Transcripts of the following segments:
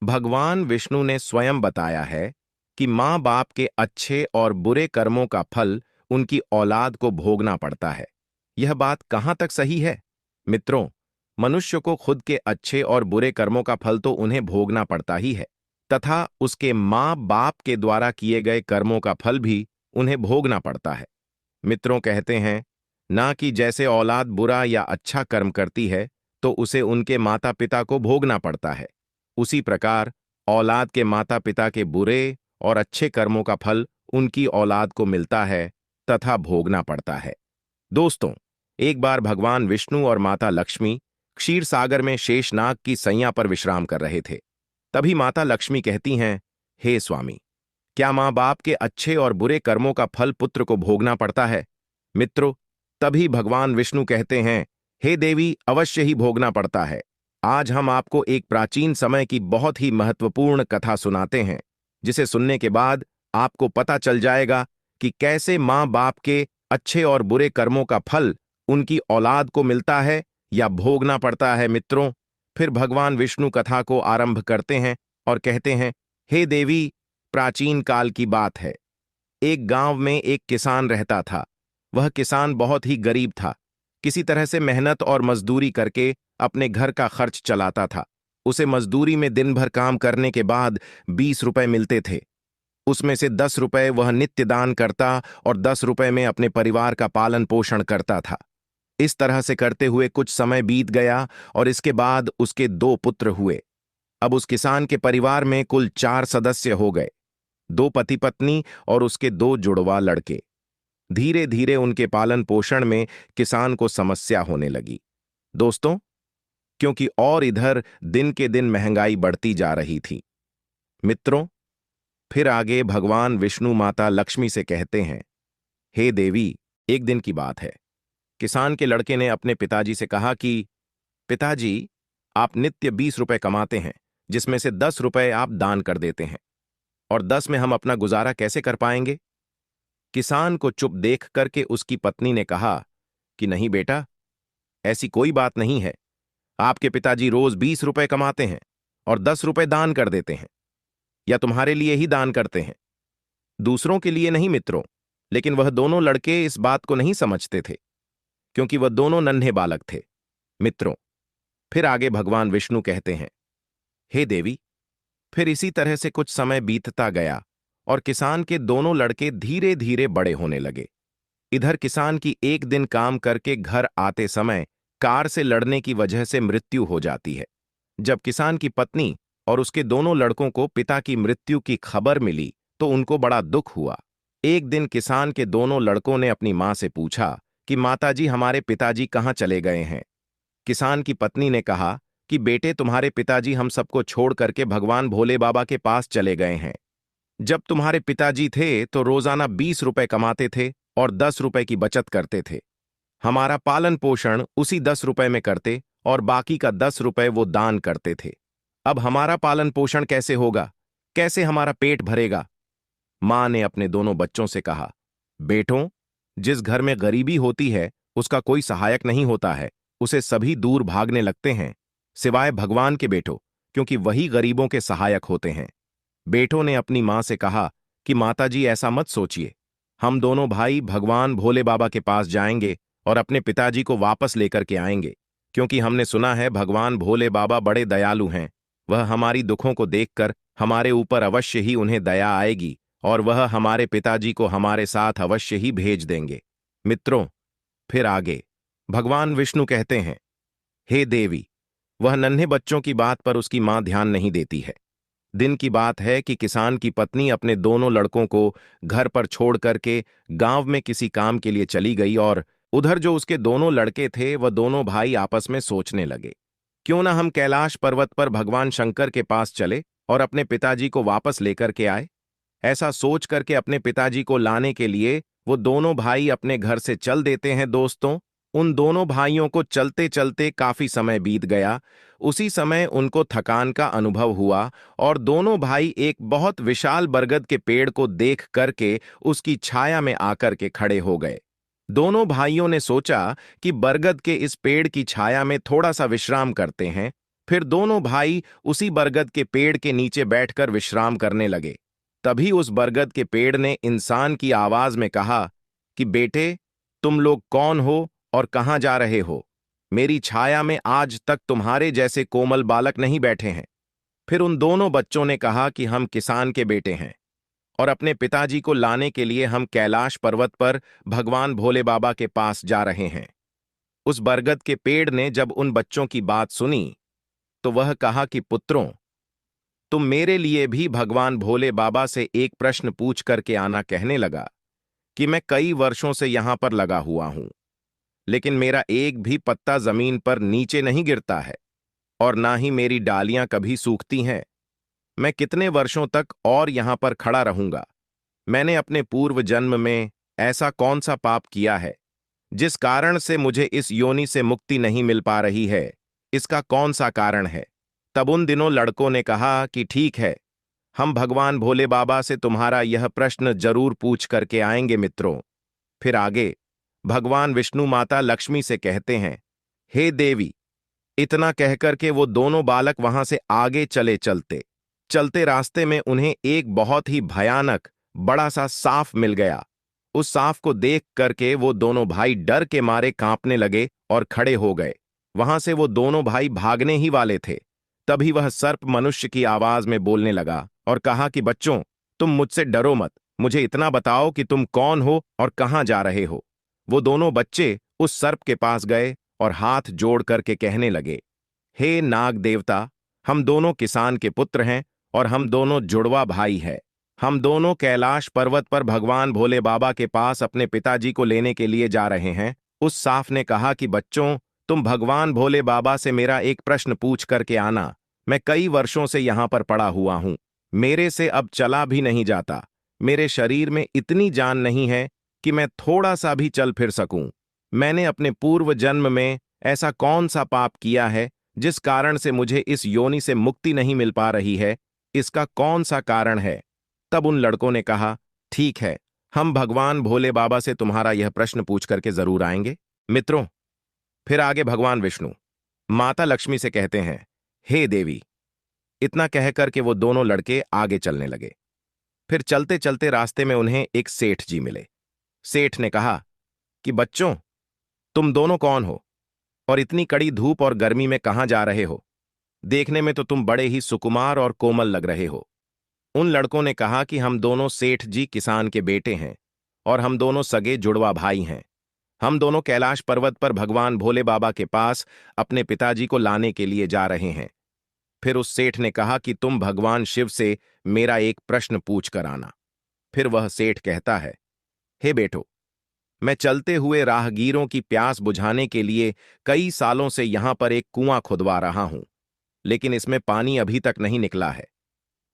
भगवान विष्णु ने स्वयं बताया है कि माँ बाप के अच्छे और बुरे कर्मों का फल उनकी औलाद को भोगना पड़ता है। यह बात कहाँ तक सही है? मित्रों, मनुष्य को खुद के अच्छे और बुरे कर्मों का फल तो उन्हें भोगना पड़ता ही है, तथा उसके माँ बाप के द्वारा किए गए कर्मों का फल भी उन्हें भोगना पड़ता है। मित्रों, कहते हैं ना कि जैसे औलाद बुरा या अच्छा कर्म करती है तो उसे उनके माता पिता को भोगना पड़ता है, उसी प्रकार औलाद के माता पिता के बुरे और अच्छे कर्मों का फल उनकी औलाद को मिलता है तथा भोगना पड़ता है। दोस्तों, एक बार भगवान विष्णु और माता लक्ष्मी क्षीर सागर में शेषनाग की सैया पर विश्राम कर रहे थे। तभी माता लक्ष्मी कहती हैं, हे स्वामी, क्या माँ बाप के अच्छे और बुरे कर्मों का फल पुत्र को भोगना पड़ता है? मित्रों, तभी भगवान विष्णु कहते हैं, हे देवी, अवश्य ही भोगना पड़ता है। आज हम आपको एक प्राचीन समय की बहुत ही महत्वपूर्ण कथा सुनाते हैं, जिसे सुनने के बाद आपको पता चल जाएगा कि कैसे माँ बाप के अच्छे और बुरे कर्मों का फल उनकी औलाद को मिलता है या भोगना पड़ता है। मित्रों, फिर भगवान विष्णु कथा को आरंभ करते हैं और कहते हैं, हे देवी, प्राचीन काल की बात है। एक गांव में एक किसान रहता था। वह किसान बहुत ही गरीब था। किसी तरह से मेहनत और मजदूरी करके अपने घर का खर्च चलाता था। उसे मजदूरी में दिन भर काम करने के बाद 20 रुपए मिलते थे। उसमें से 10 रुपए वह नित्य दान करता और 10 रुपए में अपने परिवार का पालन पोषण करता था। इस तरह से करते हुए कुछ समय बीत गया और इसके बाद उसके 2 पुत्र हुए। अब उस किसान के परिवार में कुल 4 सदस्य हो गए, 2 पति पत्नी और उसके 2 जुड़वा लड़के। धीरे धीरे उनके पालन पोषण में किसान को समस्या होने लगी। दोस्तों, क्योंकि और इधर दिन के दिन महंगाई बढ़ती जा रही थी। मित्रों, फिर आगे भगवान विष्णु माता लक्ष्मी से कहते हैं, हे देवी, एक दिन की बात है। किसान के लड़के ने अपने पिताजी से कहा कि पिताजी, आप नित्य 20 रुपए कमाते हैं, जिसमें से 10 रुपए आप दान कर देते हैं, और 10 में हम अपना गुजारा कैसे कर पाएंगे? किसान को चुप देख करके उसकी पत्नी ने कहा कि नहीं बेटा, ऐसी कोई बात नहीं है। आपके पिताजी रोज 20 रुपए कमाते हैं और 10 रुपए दान कर देते हैं, या तुम्हारे लिए ही दान करते हैं, दूसरों के लिए नहीं। मित्रों, लेकिन वह दोनों लड़के इस बात को नहीं समझते थे, क्योंकि वह दोनों नन्हे बालक थे। मित्रों, फिर आगे भगवान विष्णु कहते हैं, हे देवी, फिर इसी तरह से कुछ समय बीतता गया और किसान के दोनों लड़के धीरे धीरे बड़े होने लगे। इधर किसान की एक दिन काम करके घर आते समय कार से लड़ने की वजह से मृत्यु हो जाती है। जब किसान की पत्नी और उसके दोनों लड़कों को पिता की मृत्यु की खबर मिली तो उनको बड़ा दुख हुआ। एक दिन किसान के दोनों लड़कों ने अपनी मां से पूछा कि माताजी, हमारे पिताजी कहाँ चले गए हैं? किसान की पत्नी ने कहा कि बेटे, तुम्हारे पिताजी हम सबको छोड़ करके भगवान भोले बाबा के पास चले गए हैं। जब तुम्हारे पिताजी थे तो रोजाना 20 रुपए कमाते थे और 10 रुपए की बचत करते थे। हमारा पालन पोषण उसी 10 रुपए में करते और बाकी का 10 रुपए वो दान करते थे। अब हमारा पालन पोषण कैसे होगा? कैसे हमारा पेट भरेगा? मां ने अपने दोनों बच्चों से कहा, बेटों, जिस घर में गरीबी होती है उसका कोई सहायक नहीं होता है, उसे सभी दूर भागने लगते हैं, सिवाय भगवान के बेटों, क्योंकि वही गरीबों के सहायक होते हैं। बेटों ने अपनी मां से कहा कि माताजी, ऐसा मत सोचिए, हम दोनों भाई भगवान भोले बाबा के पास जाएंगे और अपने पिताजी को वापस लेकर के आएंगे, क्योंकि हमने सुना है भगवान भोले बाबा बड़े दयालु हैं। वह हमारी दुखों को देखकर हमारे ऊपर अवश्य ही उन्हें दया आएगी और वह हमारे पिताजी को हमारे साथ अवश्य ही भेज देंगे। मित्रों, फिर आगे भगवान विष्णु कहते हैं, हे देवी, वह नन्हे बच्चों की बात पर उसकी मां ध्यान नहीं देती है। दिन की बात है कि किसान की पत्नी अपने दोनों लड़कों को घर पर छोड़ करके गांव में किसी काम के लिए चली गई और उधर जो उसके दोनों लड़के थे वह दोनों भाई आपस में सोचने लगे, क्यों ना हम कैलाश पर्वत पर भगवान शंकर के पास चले और अपने पिताजी को वापस लेकर के आए। ऐसा सोच करके अपने पिताजी को लाने के लिए वो दोनों भाई अपने घर से चल देते हैं। दोस्तों, उन दोनों भाइयों को चलते चलते काफी समय बीत गया। उसी समय उनको थकान का अनुभव हुआ और दोनों भाई एक बहुत विशाल बरगद के पेड़ को देख करके उसकी छाया में आकर के खड़े हो गए। दोनों भाइयों ने सोचा कि बरगद के इस पेड़ की छाया में थोड़ा सा विश्राम करते हैं, फिर दोनों भाई उसी बरगद के पेड़ के नीचे बैठकर विश्राम करने लगे। तभी उस बरगद के पेड़ ने इंसान की आवाज में कहा कि बेटे, तुम लोग कौन हो और कहां जा रहे हो? मेरी छाया में आज तक तुम्हारे जैसे कोमल बालक नहीं बैठे हैं। फिर उन दोनों बच्चों ने कहा कि हम किसान के बेटे हैं और अपने पिताजी को लाने के लिए हम कैलाश पर्वत पर भगवान भोले बाबा के पास जा रहे हैं। उस बरगद के पेड़ ने जब उन बच्चों की बात सुनी तो वह कहा कि पुत्रों, तुम मेरे लिए भी भगवान भोले बाबा से एक प्रश्न पूछ करके आना। कहने लगा कि मैं कई वर्षों से यहां पर लगा हुआ हूं, लेकिन मेरा एक भी पत्ता जमीन पर नीचे नहीं गिरता है और ना ही मेरी डालियां कभी सूखती हैं। मैं कितने वर्षों तक और यहां पर खड़ा रहूंगा? मैंने अपने पूर्व जन्म में ऐसा कौन सा पाप किया है जिस कारण से मुझे इस योनि से मुक्ति नहीं मिल पा रही है? इसका कौन सा कारण है? तब उन दिनों लड़कों ने कहा कि ठीक है, हम भगवान भोले बाबा से तुम्हारा यह प्रश्न जरूर पूछ करके आएंगे मित्रों। फिर आगे भगवान विष्णु माता लक्ष्मी से कहते हैं, हे देवी। इतना कहकर के वो दोनों बालक वहां से आगे चले। चलते चलते रास्ते में उन्हें एक बहुत ही भयानक बड़ा सा सांप मिल गया। उस सांप को देख करके वो दोनों भाई डर के मारे कांपने लगे और खड़े हो गए। वहां से वो दोनों भाई भागने ही वाले थे, तभी वह सर्प मनुष्य की आवाज में बोलने लगा और कहा कि बच्चों, तुम मुझसे डरो मत, मुझे इतना बताओ कि तुम कौन हो और कहां जा रहे हो। वो दोनों बच्चे उस सर्प के पास गए और हाथ जोड़ करके कहने लगे, हे नाग देवता, हम दोनों किसान के पुत्र हैं और हम दोनों जुड़वा भाई हैं। हम दोनों कैलाश पर्वत पर भगवान भोले बाबा के पास अपने पिताजी को लेने के लिए जा रहे हैं। उस सांप ने कहा कि बच्चों, तुम भगवान भोले बाबा से मेरा एक प्रश्न पूछ करके आना। मैं कई वर्षों से यहां पर पड़ा हुआ हूं, मेरे से अब चला भी नहीं जाता। मेरे शरीर में इतनी जान नहीं है कि मैं थोड़ा सा भी चल फिर सकूं। मैंने अपने पूर्व जन्म में ऐसा कौन सा पाप किया है जिस कारण से मुझे इस योनि से मुक्ति नहीं मिल पा रही है? इसका कौन सा कारण है? तब उन लड़कों ने कहा, ठीक है, हम भगवान भोले बाबा से तुम्हारा यह प्रश्न पूछ करके जरूर आएंगे मित्रों। फिर आगे भगवान विष्णु माता लक्ष्मी से कहते हैं, हे देवी। इतना कह करके वो दोनों लड़के आगे चलने लगे। फिर चलते चलते रास्ते में उन्हें एक सेठ जी मिले। सेठ ने कहा कि बच्चों, तुम दोनों कौन हो और इतनी कड़ी धूप और गर्मी में कहां जा रहे हो? देखने में तो तुम बड़े ही सुकुमार और कोमल लग रहे हो। उन लड़कों ने कहा कि हम दोनों सेठ जी किसान के बेटे हैं और हम दोनों सगे जुड़वा भाई हैं। हम दोनों कैलाश पर्वत पर भगवान भोले बाबा के पास अपने पिताजी को लाने के लिए जा रहे हैं। फिर उस सेठ ने कहा कि तुम भगवान शिव से मेरा एक प्रश्न पूछ कर आना। फिर वह सेठ कहता है, हे बेटो, मैं चलते हुए राहगीरों की प्यास बुझाने के लिए कई सालों से यहां पर एक कुआं खुदवा रहा हूं, लेकिन इसमें पानी अभी तक नहीं निकला है।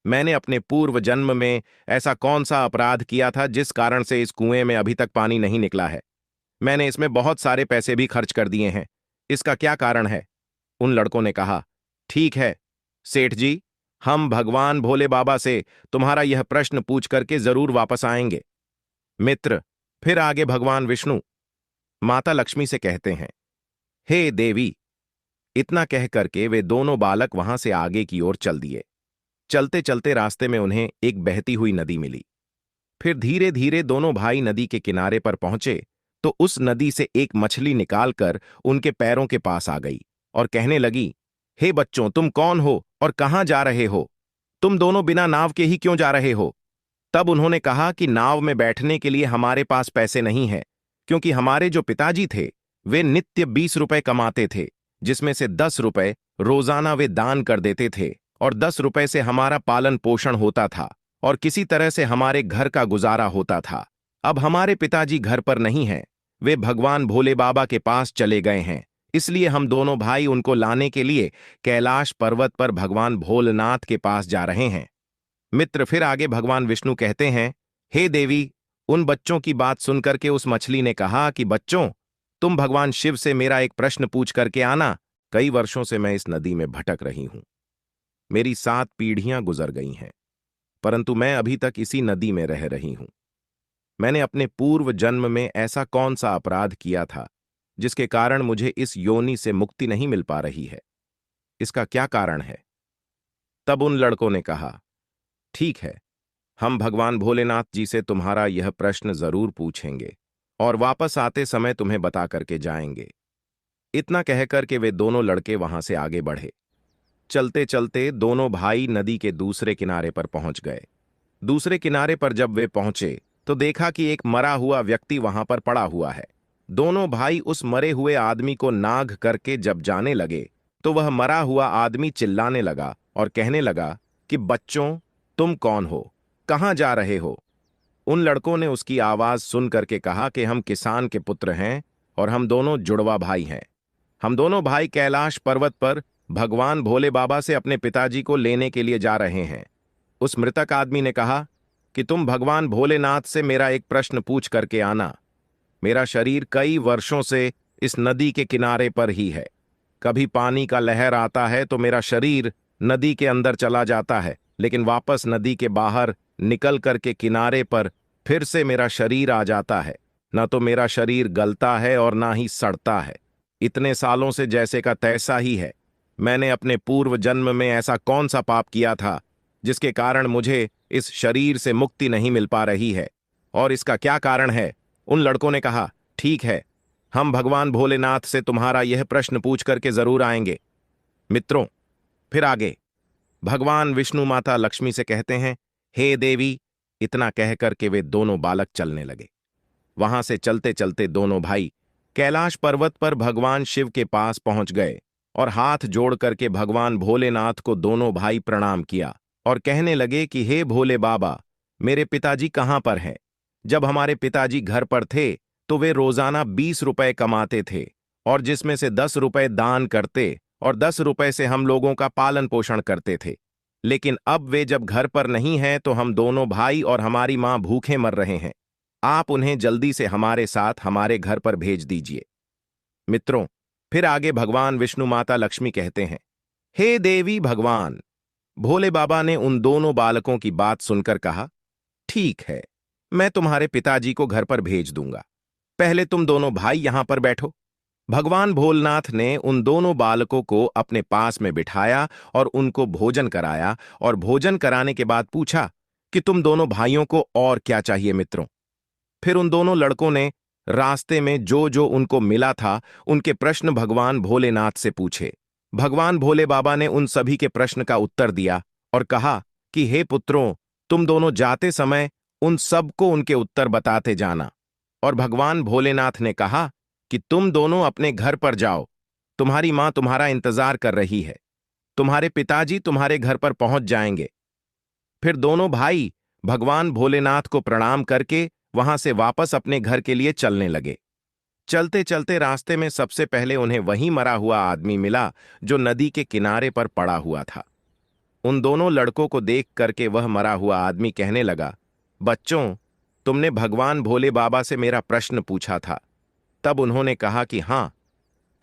मैंने अपने पूर्व जन्म में ऐसा कौन सा अपराध किया था जिस कारण से इस कुएं में अभी तक पानी नहीं निकला है? मैंने इसमें बहुत सारे पैसे भी खर्च कर दिए हैं, इसका क्या कारण है? उन लड़कों ने कहा, ठीक है सेठ जी, हम भगवान भोले बाबा से तुम्हारा यह प्रश्न पूछ करके जरूर वापस आएंगे मित्र। फिर आगे भगवान विष्णु माता लक्ष्मी से कहते हैं, हे देवी। इतना कह करके वे दोनों बालक वहां से आगे की ओर चल दिए। चलते चलते रास्ते में उन्हें एक बहती हुई नदी मिली। फिर धीरे धीरे दोनों भाई नदी के किनारे पर पहुंचे तो उस नदी से एक मछली निकालकर उनके पैरों के पास आ गई और कहने लगी, हे बच्चों, तुम कौन हो और कहां जा रहे हो? तुम दोनों बिना नाव के ही क्यों जा रहे हो? तब उन्होंने कहा कि नाव में बैठने के लिए हमारे पास पैसे नहीं है, क्योंकि हमारे जो पिताजी थे वे नित्य 20 रुपए कमाते थे, जिसमें से 10 रुपए रोजाना वे दान कर देते थे और 10 रुपए से हमारा पालन पोषण होता था और किसी तरह से हमारे घर का गुजारा होता था। अब हमारे पिताजी घर पर नहीं हैं, वे भगवान भोले बाबा के पास चले गए हैं, इसलिए हम दोनों भाई उनको लाने के लिए कैलाश पर्वत पर भगवान भोलेनाथ के पास जा रहे हैं मित्र। फिर आगे भगवान विष्णु कहते हैं, हे देवी। उन बच्चों की बात सुनकर के उस मछली ने कहा कि बच्चों, तुम भगवान शिव से मेरा एक प्रश्न पूछ करके आना। कई वर्षों से मैं इस नदी में भटक रही हूं, मेरी 7 पीढ़ियां गुजर गई हैं, परंतु मैं अभी तक इसी नदी में रह रही हूं। मैंने अपने पूर्व जन्म में ऐसा कौन सा अपराध किया था जिसके कारण मुझे इस योनि से मुक्ति नहीं मिल पा रही है? इसका क्या कारण है? तब उन लड़कों ने कहा, ठीक है, हम भगवान भोलेनाथ जी से तुम्हारा यह प्रश्न जरूर पूछेंगे और वापस आते समय तुम्हें बता करके जाएंगे। इतना कहकर के वे दोनों लड़के वहां से आगे बढ़े। चलते चलते दोनों भाई नदी के दूसरे किनारे पर पहुंच गए। दूसरे किनारे पर जब वे पहुंचे तो देखा कि एक मरा हुआ व्यक्ति वहां पर पड़ा हुआ है। दोनों भाई उस मरे हुए आदमी को नाघ करके जब जाने लगे तो वह मरा हुआ आदमी चिल्लाने लगा और कहने लगा कि बच्चों, तुम कौन हो, कहां जा रहे हो? उन लड़कों ने उसकी आवाज सुन करके कहा कि हम किसान के पुत्र हैं और हम दोनों जुड़वा भाई हैं। हम दोनों भाई कैलाश पर्वत पर भगवान भोले बाबा से अपने पिताजी को लेने के लिए जा रहे हैं। उस मृतक आदमी ने कहा कि तुम भगवान भोलेनाथ से मेरा एक प्रश्न पूछ करके आना। मेरा शरीर कई वर्षों से इस नदी के किनारे पर ही है। कभी पानी का लहर आता है तो मेरा शरीर नदी के अंदर चला जाता है, लेकिन वापस नदी के बाहर निकल करके किनारे पर फिर से मेरा शरीर आ जाता है। न तो मेरा शरीर गलता है और ना ही सड़ता है। इतने सालों से जैसे का तैसा ही है। मैंने अपने पूर्व जन्म में ऐसा कौन सा पाप किया था जिसके कारण मुझे इस शरीर से मुक्ति नहीं मिल पा रही है, और इसका क्या कारण है? उन लड़कों ने कहा, ठीक है, हम भगवान भोलेनाथ से तुम्हारा यह प्रश्न पूछ करके जरूर आएंगे। मित्रों, फिर आगे भगवान विष्णु माता लक्ष्मी से कहते हैं, हे देवी। इतना कहकर के वे दोनों बालक चलने लगे। वहां से चलते चलते दोनों भाई कैलाश पर्वत पर भगवान शिव के पास पहुंच गए और हाथ जोड़ करके भगवान भोलेनाथ को दोनों भाई प्रणाम किया और कहने लगे कि हे भोले बाबा, मेरे पिताजी कहां पर हैं? जब हमारे पिताजी घर पर थे तो वे रोजाना 20 रुपए कमाते थे और जिसमें से 10 रुपए दान करते और 10 रुपए से हम लोगों का पालन पोषण करते थे। लेकिन अब वे जब घर पर नहीं हैं तो हम दोनों भाई और हमारी मां भूखे मर रहे हैं। आप उन्हें जल्दी से हमारे साथ हमारे घर पर भेज दीजिए। मित्रों, फिर आगे भगवान विष्णु माता लक्ष्मी कहते हैं, हे देवी भगवान। भोले बाबा ने उन दोनों बालकों की बात सुनकर कहा, ठीक है, मैं तुम्हारे पिताजी को घर पर भेज दूंगा। पहले तुम दोनों भाई यहां पर बैठो। भगवान भोलेनाथ ने उन दोनों बालकों को अपने पास में बिठाया और उनको भोजन कराया, और भोजन कराने के बाद पूछा कि तुम दोनों भाइयों को और क्या चाहिए मित्रों? फिर उन दोनों लड़कों ने रास्ते में जो जो उनको मिला था उनके प्रश्न भगवान भोलेनाथ से पूछे। भगवान भोले बाबा ने उन सभी के प्रश्न का उत्तर दिया और कहा कि हे पुत्रों, तुम दोनों जाते समय उन सबको उनके उत्तर बताते जाना। और भगवान भोलेनाथ ने कहा कि तुम दोनों अपने घर पर जाओ, तुम्हारी मां तुम्हारा इंतजार कर रही है। तुम्हारे पिताजी तुम्हारे घर पर पहुंच जाएंगे। फिर दोनों भाई भगवान भोलेनाथ को प्रणाम करके वहां से वापस अपने घर के लिए चलने लगे। चलते चलते रास्ते में सबसे पहले उन्हें वही मरा हुआ आदमी मिला जो नदी के किनारे पर पड़ा हुआ था। उन दोनों लड़कों को देख करके वह मरा हुआ आदमी कहने लगा, बच्चों, तुमने भगवान भोले बाबा से मेरा प्रश्न पूछा था। तब उन्होंने कहा कि हां,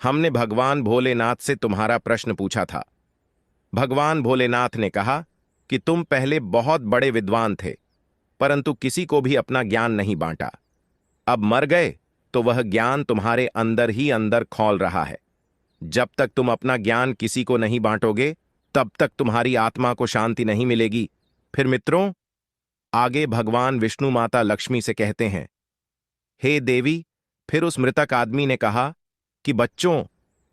हमने भगवान भोलेनाथ से तुम्हारा प्रश्न पूछा था। भगवान भोलेनाथ ने कहा कि तुम पहले बहुत बड़े विद्वान थे, परंतु किसी को भी अपना ज्ञान नहीं बांटा। अब मर गए तो वह ज्ञान तुम्हारे अंदर ही अंदर खौल रहा है। जब तक तुम अपना ज्ञान किसी को नहीं बांटोगे तब तक तुम्हारी आत्मा को शांति नहीं मिलेगी। फिर मित्रों, आगे भगवान विष्णु माता लक्ष्मी से कहते हैं, हे देवी। फिर उस मृतक आदमी ने कहा कि बच्चों,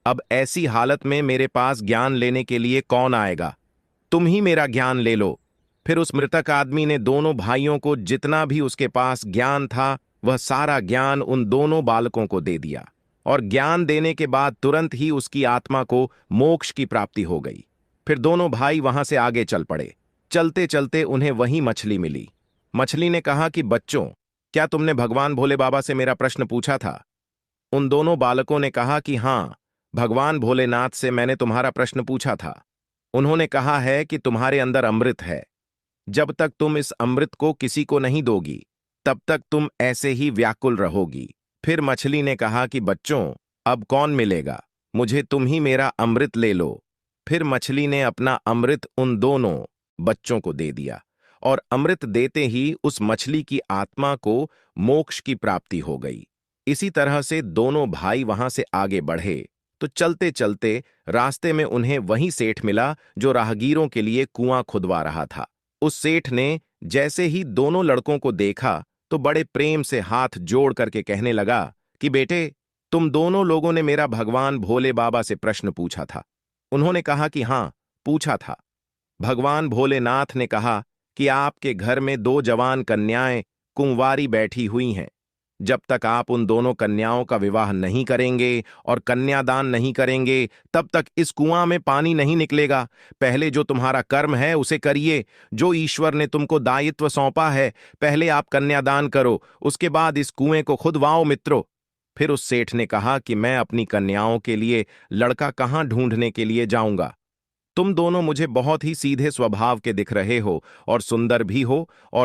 अब ऐसी हालत में मेरे पास ज्ञान लेने के लिए कौन आएगा? तुम ही मेरा ज्ञान ले लो। फिर उस मृतक आदमी ने दोनों भाइयों को जितना भी उसके पास ज्ञान था वह सारा ज्ञान उन दोनों बालकों को दे दिया, और ज्ञान देने के बाद तुरंत ही उसकी आत्मा को मोक्ष की प्राप्ति हो गई। फिर दोनों भाई वहां से आगे चल पड़े। चलते चलते उन्हें वही मछली मिली। मछली ने कहा कि बच्चों, क्या तुमने भगवान भोले बाबा से मेरा प्रश्न पूछा था? उन दोनों बालकों ने कहा कि हां, भगवान भोलेनाथ से मैंने तुम्हारा प्रश्न पूछा था। उन्होंने कहा है कि तुम्हारे अंदर अमृत है। जब तक तुम इस अमृत को किसी को नहीं दोगी तब तक तुम ऐसे ही व्याकुल रहोगी। फिर मछली ने कहा कि बच्चों, अब कौन मिलेगा? मुझे तुम ही मेरा अमृत ले लो। फिर मछली ने अपना अमृत उन दोनों बच्चों को दे दिया, और अमृत देते ही उस मछली की आत्मा को मोक्ष की प्राप्ति हो गई। इसी तरह से दोनों भाई वहां से आगे बढ़े। तो चलते चलते रास्ते में उन्हें वही सेठ मिला जो राहगीरों के लिए कुआं खुदवा रहा था। उस सेठ ने जैसे ही दोनों लड़कों को देखा तो बड़े प्रेम से हाथ जोड़ करके कहने लगा कि बेटे, तुम दोनों लोगों ने मेरा भगवान भोले बाबा से प्रश्न पूछा था। उन्होंने कहा कि हाँ, पूछा था। भगवान भोलेनाथ ने कहा कि आपके घर में दो जवान कन्याएं कुंवारी बैठी हुई हैं। जब तक आप उन दोनों कन्याओं का विवाह नहीं करेंगे और कन्यादान नहीं करेंगे, तब तक इस कुआं में पानी नहीं निकलेगा। पहले जो तुम्हारा कर्म है उसे करिए, जो ईश्वर ने तुमको दायित्व सौंपा है। पहले आप कन्यादान करो, उसके बाद इस कुएं को खुदवाओ मित्रों। फिर उस सेठ ने कहा कि मैं अपनी कन्याओं के लिए लड़का कहाँ ढूंढने के लिए जाऊंगा। तुम दोनों मुझे बहुत ही सीधे स्वभाव के दिख रहे हो और सुंदर भी हो, और